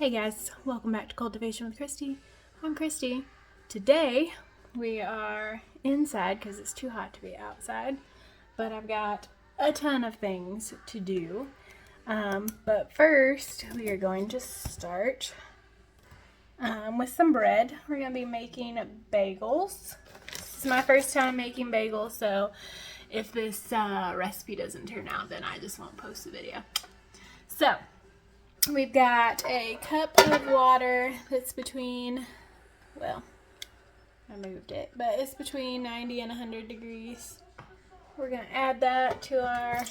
Hey guys, welcome back to Cultivation with Christy. I'm Christy. Today we are inside because it's too hot to be outside, but I've got a ton of things to do. But first we are going to start with some bread. We're going to be making bagels. This is my first time making bagels, so if this recipe doesn't turn out, then I just won't post the video. So we've got a cup of water that's between, well, I moved it, but it's between 90 and 100 degrees. We're going to add that to our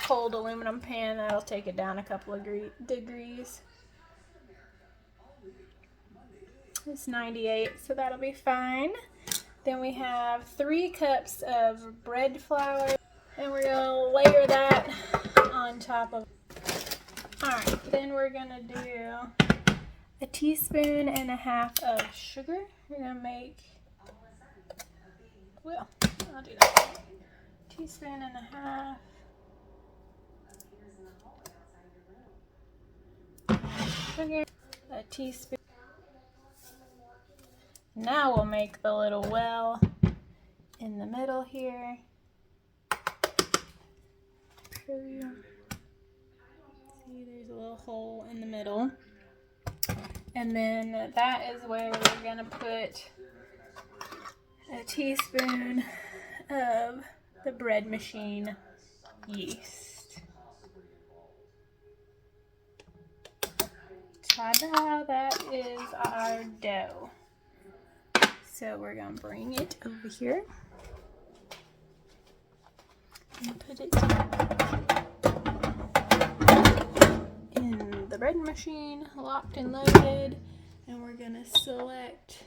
cold aluminum pan. That'll take it down a couple of degrees. It's 98, so that'll be fine. Then we have 3 cups of bread flour, and we're going to layer that on top of. Alright, then we're going to do a teaspoon and a half of sugar. We're going to make, well, I'll do that. Teaspoon and a half. Sugar, a teaspoon. Now we'll make the little well in the middle here. See, there's a little hole in the middle. And then that is where we're going to put a teaspoon of the bread machine yeast. Ta-da! That is our dough. So we're going to bring it over here and put it in the bread machine, locked and loaded. And we're going to select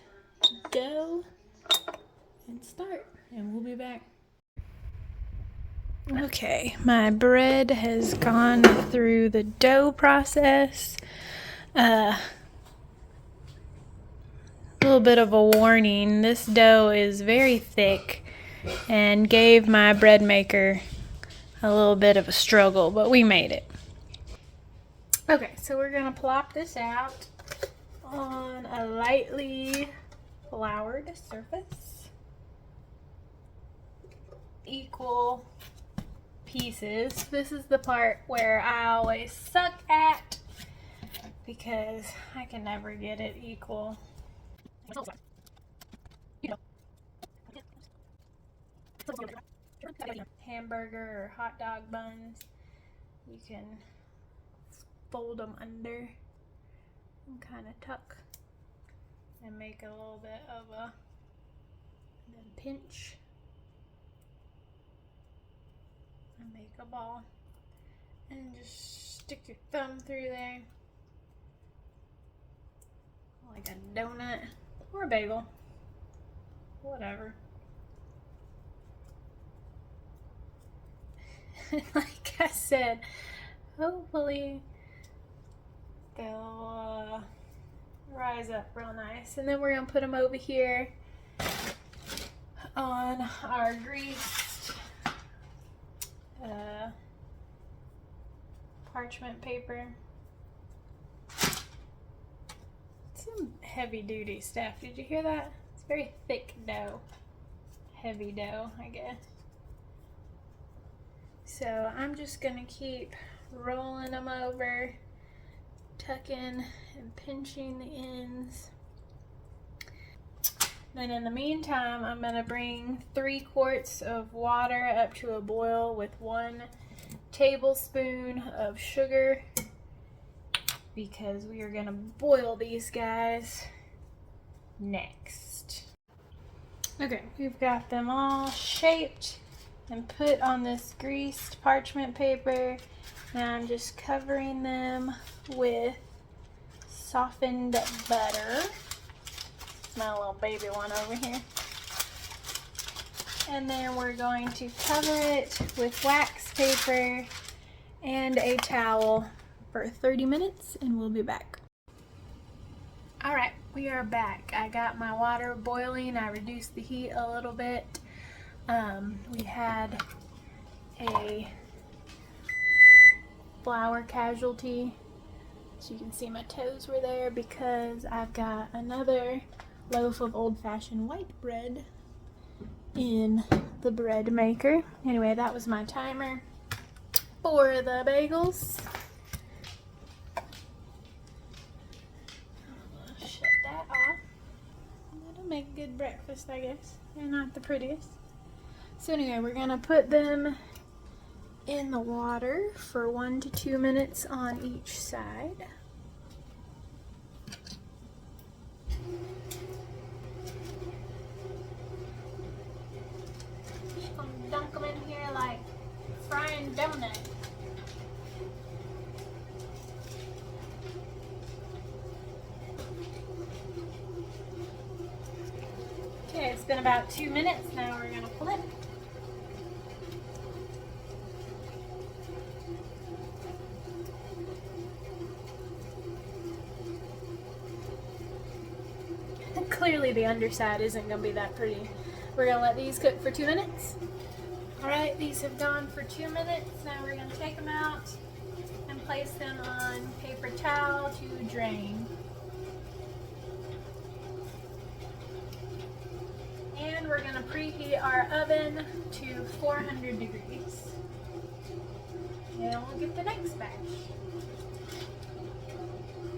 dough and start, and we'll be back. Okay, my bread has gone through the dough process. A little bit of a warning, this dough is very thick and gave my bread maker a little bit of a struggle, but we made it. Okay, so we're going to plop this out on a lightly floured surface. Equal pieces. This is the part where I always suck at because I can never get it equal. Hamburger or hot dog buns, you can fold them under and kind of tuck and make a little bit of a then pinch and make a ball and just stick your thumb through there like a donut or a bagel, whatever. Like I said, hopefully they'll rise up real nice. And then we're going to put them over here on our greased parchment paper. Some heavy duty stuff. Did you hear that? It's very thick dough. Heavy dough, I guess. So I'm just going to keep rolling them over, tucking and pinching the ends. And in the meantime, I'm going to bring 3 quarts of water up to a boil with 1 tablespoon of sugar because we are going to boil these guys next. Okay, we've got them all shaped and put on this greased parchment paper. Now I'm just covering them with softened butter. My little baby one over here. And then we're going to cover it with wax paper and a towel for 30 minutes and we'll be back. Alright, we are back. I got my water boiling. I reduced the heat a little bit. We had a flour casualty So you can see my toes were there because I've got another loaf of old-fashioned white bread in the bread maker. Anyway, that was my timer for the bagels. I'll shut that off. That'll make a good breakfast, I guess. They're not the prettiest. So anyway, we're gonna put them in the water for 1 to 2 minutes on each side. Just gonna dunk them in here like frying donuts. Okay, it's been about 2 minutes. Now we're gonna flip. Clearly the underside isn't going to be that pretty. We're going to let these cook for 2 minutes. Alright, these have gone for 2 minutes. Now we're going to take them out and place them on paper towel to drain. And we're going to preheat our oven to 400 degrees. And we'll get the next batch.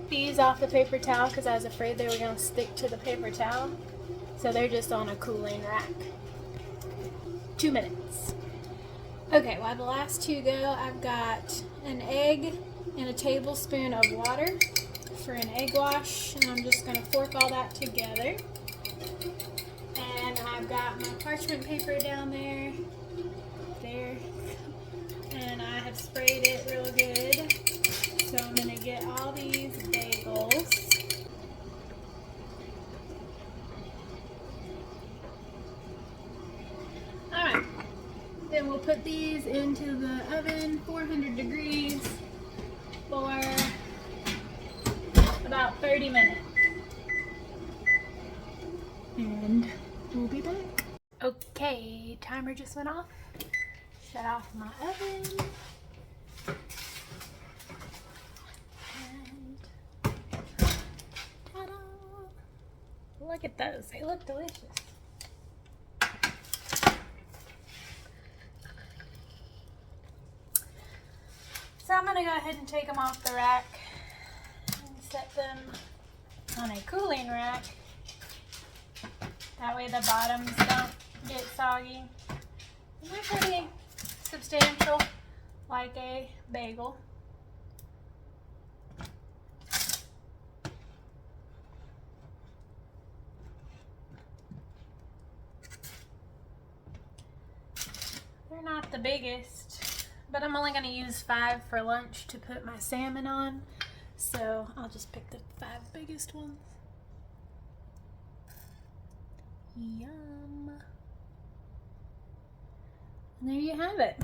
These off the paper towel because I was afraid they were going to stick to the paper towel. So they're just on a cooling rack. 2 minutes. Okay, while the last two go, I've got an egg and a tablespoon of water for an egg wash. And I'm just going to fork all that together. And I've got my parchment paper down there. There. And I have sprayed it real good. So I'm going to get all these bagels. Alright, then we'll put these into the oven, 400 degrees, for about 30 minutes. And we'll be back. Okay, timer just went off. Shut off my oven. Look at those, they look delicious. So I'm going to go ahead and take them off the rack and set them on a cooling rack. That way the bottoms don't get soggy. And they're pretty substantial, like a bagel. They're not the biggest, but I'm only going to use 5 for lunch to put my salmon on, so I'll just pick the 5 biggest ones. Yum. And there you have it.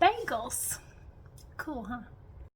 Bagels. Cool, huh?